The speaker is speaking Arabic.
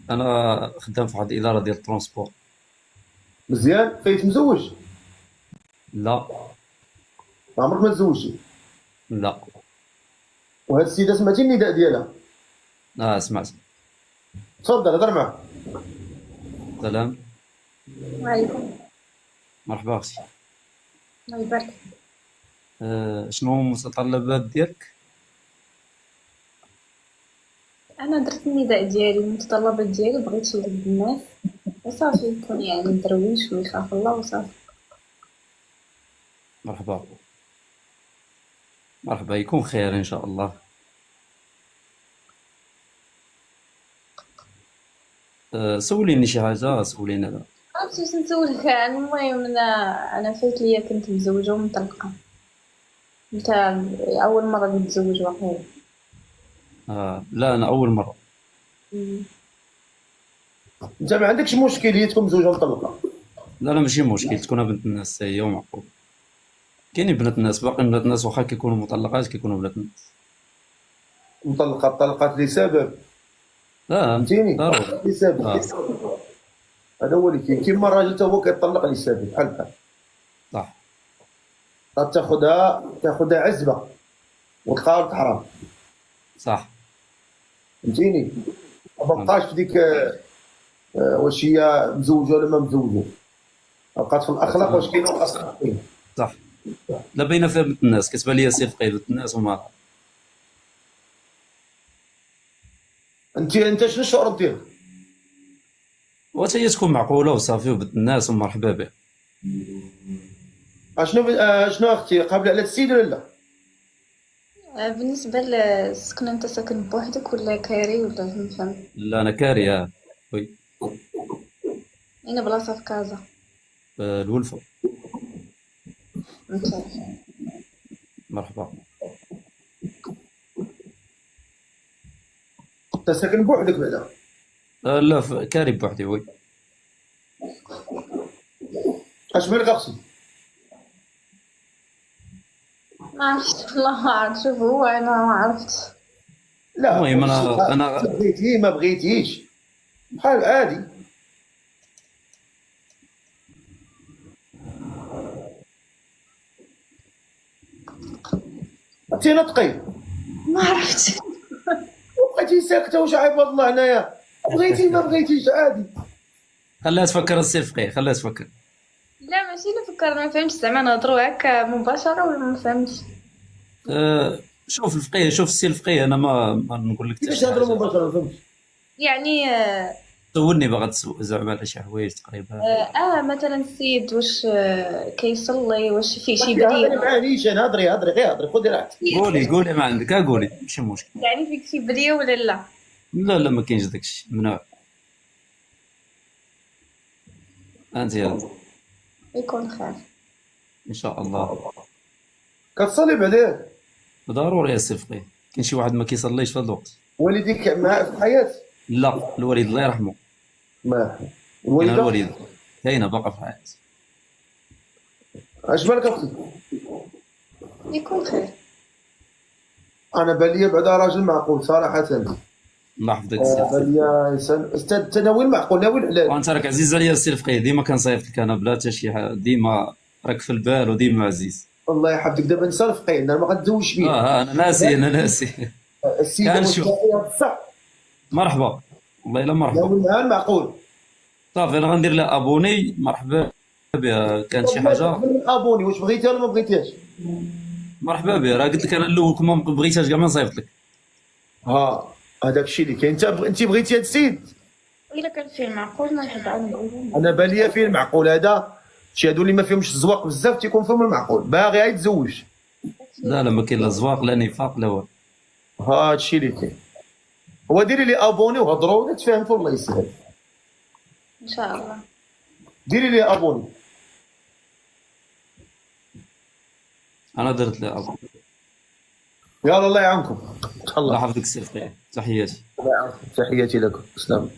انا خدام في واحد الاداره ديال الترونسبور. مزيان فايت مزوج؟ لا. ما عمرك ما تزوجتي؟ لا. وهاد السيده سمعتي النداء ديالها؟ سمعت. تفضل هضر معها. سلام. وعليكم. مرحبا اختي. الله يبارك. شنو هما المتطلبات ديالك؟ انا درت النداء ديالي، المتطلبات ديالي بغيت يولد الناس وصافي، يكون يعني درويش ويخاف الله وصافي. مرحبا. مرحبا، يكون خير ان شاء الله. سوليني شي حاجه، سوليني انا. عرفتي واش نسولك؟ المهم انا فايت ليا كنت مزوجه ومطلقه. انت اول مره نتزوج واقيلا. لا، انا اول مره. مم. انت ما عندكش مشكل هي تكون مزوجه ومطلقه؟ لا لا، ماشي مشكل تكون بنت الناس هي ومعقول. كاينين بنات الناس، باقي بنات الناس واخا كيكونوا مطلقات كيكونوا بنات الناس. مطلقه طلقات لسبب، لا. فهمتيني؟ ضروري. لسبب. اه. هذا هو اللي كاين. كيما الراجل تا هو كيطلق لسبب بحال بحال. صح. تاخذها عزبه وتلقاها ولد حرام، صح. فهمتيني؟ ما بقاش في ديك واش هي مزوجه ولا ما مزوجه، بقات في الاخلاق واش كاين ولا اصلا كاين. صح. لا، باينه فيها بنت الناس، كتبان ليا سير فقيه بنت الناس وما. انت شنو الشعور ديالك؟ وتا هي تكون معقوله وصافي وبنت الناس ومرحبا بها. شنو اختي قابله على السيد ولا لا؟ بالنسبه للسكن، انت ساكن بوحدك ولا كاري ولا فهمت؟ لا، انا كاري. وي. انا بلاصه في كازا. الولفه. انت مرحبا. انت ساكن بوحدك بعدا؟ لا، كاري بوحدي. وي. اش مالك اختي؟ ما عرفت والله، ما عرفت. شوف هو انا ما عرفت. لا المهم انا بغيتي ما بغيتيش بحال عادي. انت نطقي ما عرفت. وبقيتي ساكته. واش عيب الله هنايا؟ بغيتي ما بغيتيش عادي. خليها تفكر السير فقيه، خليها تفكر. لا ماشي اللي فكرت، ما فهمتش زعما نهضروا هكا مباشره ولا ما فهمتش. شوف الفقيه، شوف السير الفقيه، انا ما نقول لك حتى كيفاش شي نهضروا حاجه. مباشره؟ ما فهمتش. يعني سولني باغا زعما على شي حوايج تقريبا. مثلا السيد واش كيصلي، واش فيه شي هضري بديه. معانيش انا، هضري غير هضري، خذي راحتك. قولي ما عندك، قولي ماشي مشكل. يعني فيك شي بديه ولا لا؟ لا لا، ما كاينش داكشي ممنوع. انت يلا. يكون خير. ان شاء الله. كتصلي بعدين؟ ضروري السير فقيه. كاين شي واحد ما كيصليش في هذا الوقت؟ والديك معاه في الحياه؟ لا، الوالد الله يرحمه. ما كاين الوالده؟ الوالد، كاينه باقا في الحياه. اش بالك اختي؟ يكون خير. انا بالي بعدا راجل معقول صراحه. الله يحفظك السير فقيه. بالي انسان تناوي المعقول ناوي الحلال. وانت راك عزيز عليا السير فقيه، ديما كنصايفط لك انا بلا حتى شي حاجه، ديما راك في البال وديما عزيز. الله يحفظك. دابا انسان فقير انا ما غنتزوجش بيه. انا ناسي، انا ناسي. السيده كنشوف. متقيه بصح، مرحبا. والله الا مرحبا. ناوي معاه المعقول. صافي، انا غندير لها ابوني. مرحبا بها، كانت شي حاجه. قبل الابوني واش بغيتيها ولا ما بغيتيهاش؟ مرحبا بها، راه قلت لك انا الاول كون ما بغيتهاش كاع ما نصيفط لك. ها هذاك الشيء اللي كاين. انت بغيتي هذا السيد؟ الا كان فيه معقول ما نحب نقول. انا بالي فيه المعقول. هذا شي هادو اللي ما فيهمش الزواق بزاف تيكون فيهم المعقول، باغي يتزوج. لا لا، ما كاين لا زواق لا نفاق لا والو. ها هادشي اللي كاين. هو ديري لي ابوني وهضروا ولا تفاهمتوا الله يسهل. ان شاء الله. ديري لي ابوني. انا درت لها ابوني. يلا الله يعاونكم. الله الله يحفظك السير فقيه، تحياتي. يعاونكم. تحياتي لكم. سلام.